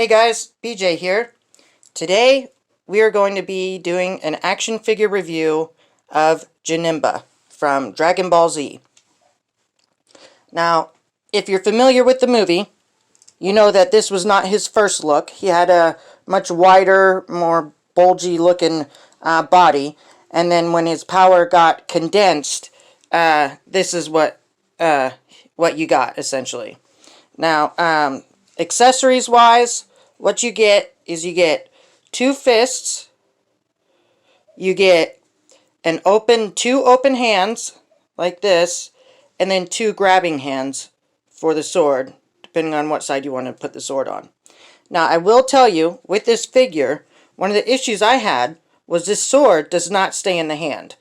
Hey guys, BJ here. Today we are going to be doing an action figure review of Janemba from Dragon Ball Z. Now, if you're familiar with the movie, you know that this was not his first look. He had a much wider, more bulgy looking body, and then when his power got condensed, this is what you got essentially. Now, accessories wise, what you get is you get two fists, you get two open hands like this, and then two grabbing hands for the sword, depending on what side you want to put the sword on. Now, I will tell you, with this figure, one of the issues I had was this sword does not stay in the hand.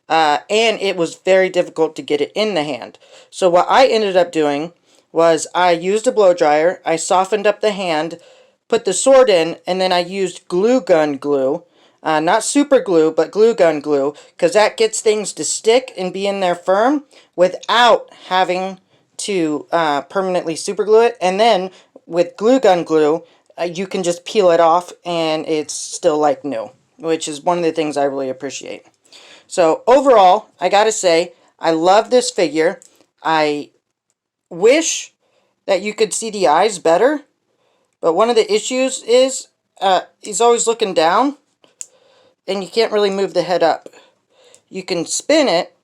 And it was very difficult to get it in the hand. So what I ended up doing was I used a blow dryer, I softened up the hand, put the sword in, and then I used glue gun glue. Not super glue, but glue gun glue, because that gets things to stick and be in there firm without having to permanently super glue it. And then with glue gun glue, you can just peel it off and it's still like new, which is one of the things I really appreciate. So overall, I gotta say, I love this figure. I wish that you could see the eyes better, but one of the issues is he's always looking down, and you can't really move the head up. You can spin it,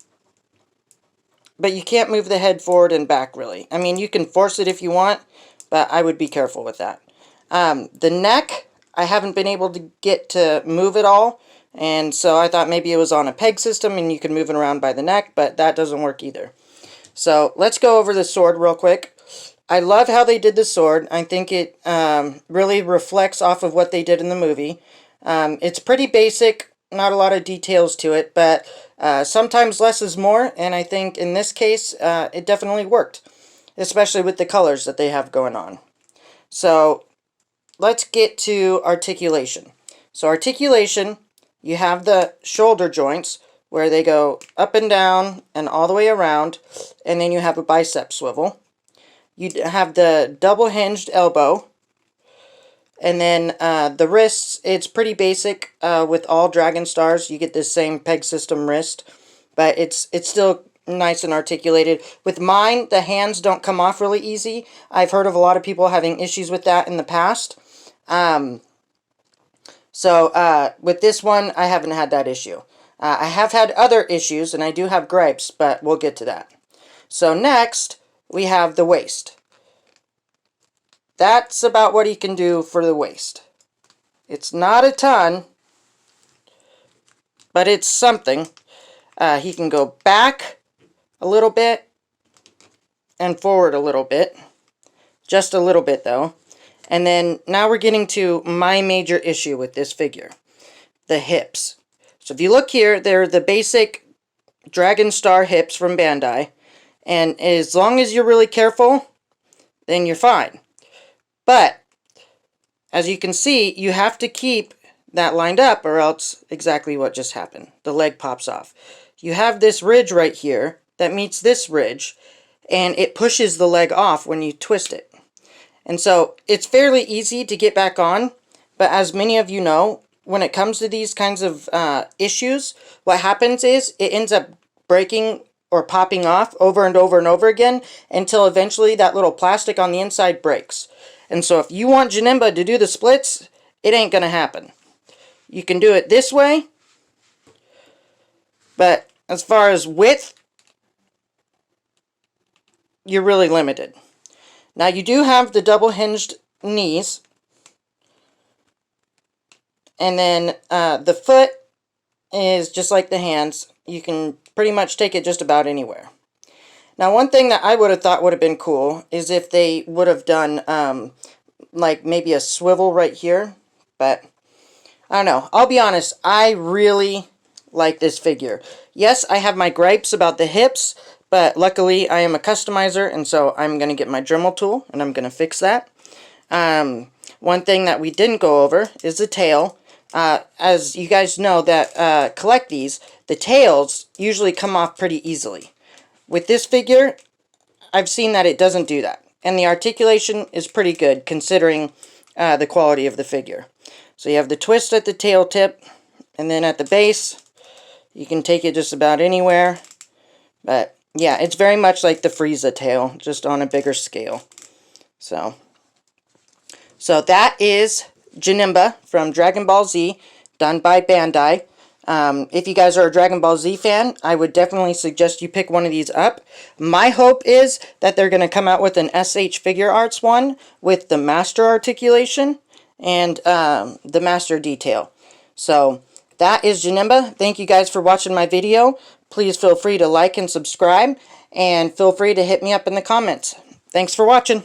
but you can't move the head forward and back, really. I mean, you can force it if you want, but I would be careful with that. The neck, I haven't been able to get to move it all, and so I thought maybe it was on a peg system and you could move it around by the neck, but that doesn't work either. So let's go over the sword real quick. I love how they did the sword. I think it really reflects off of what they did in the movie. It's pretty basic, not a lot of details to it, but sometimes less is more, and I think in this case it definitely worked, especially with the colors that they have going on. So let's get to articulation. So articulation, you have the shoulder joints where they go up and down and all the way around, and then you have a bicep swivel. You have the double hinged elbow, and then the wrists, it's pretty basic with all Dragon Stars. You get the same peg system wrist, but it's still nice and articulated. With mine, the hands don't come off really easy. I've heard of a lot of people having issues with that in the past. So with this one, I haven't had that issue. I have had other issues, and I do have gripes, but we'll get to that. So next, we have the waist. That's about what he can do for the waist. It's not a ton, but it's something. He can go back a little bit and forward a little bit. Just a little bit, though. And then now we're getting to my major issue with this figure. The hips. So if you look here, they're the basic Dragon Star hips from Bandai. And as long as you're really careful, then you're fine. But, as you can see, you have to keep that lined up or else exactly what just happened. The leg pops off. You have this ridge right here that meets this ridge, and it pushes the leg off when you twist it. And so, it's fairly easy to get back on, but as many of you know, when it comes to these kinds of issues, what happens is it ends up breaking or popping off over and over and over again until eventually that little plastic on the inside breaks. And so if you want Janemba to do the splits, it ain't going to happen. You can do it this way, but as far as width, you're really limited. Now you do have the double hinged knees, and then the foot is just like the hands. You can pretty much take it just about anywhere. Now, one thing that I would have thought would have been cool is if they would have done, like, maybe a swivel right here. But, I don't know. I'll be honest, I really like this figure. Yes, I have my gripes about the hips, but luckily I am a customizer, and so I'm going to get my Dremel tool, and I'm going to fix that. One thing that we didn't go over is the tail. As you guys know that collect these, the tails usually come off pretty easily. With this figure, I've seen that it doesn't do that. And the articulation is pretty good considering the quality of the figure. So you have the twist at the tail tip, and then at the base, you can take it just about anywhere. But yeah, it's very much like the Frieza tail, just on a bigger scale. So that is Janemba from Dragon Ball Z, done by Bandai. If you guys are a Dragon Ball Z fan, I would definitely suggest you pick one of these up. My hope is that they're going to come out with an SH Figure Arts one with the master articulation and the master detail. So that is Janemba. Thank you guys for watching my video. Please feel free to like and subscribe, and feel free to hit me up in the comments. Thanks for watching.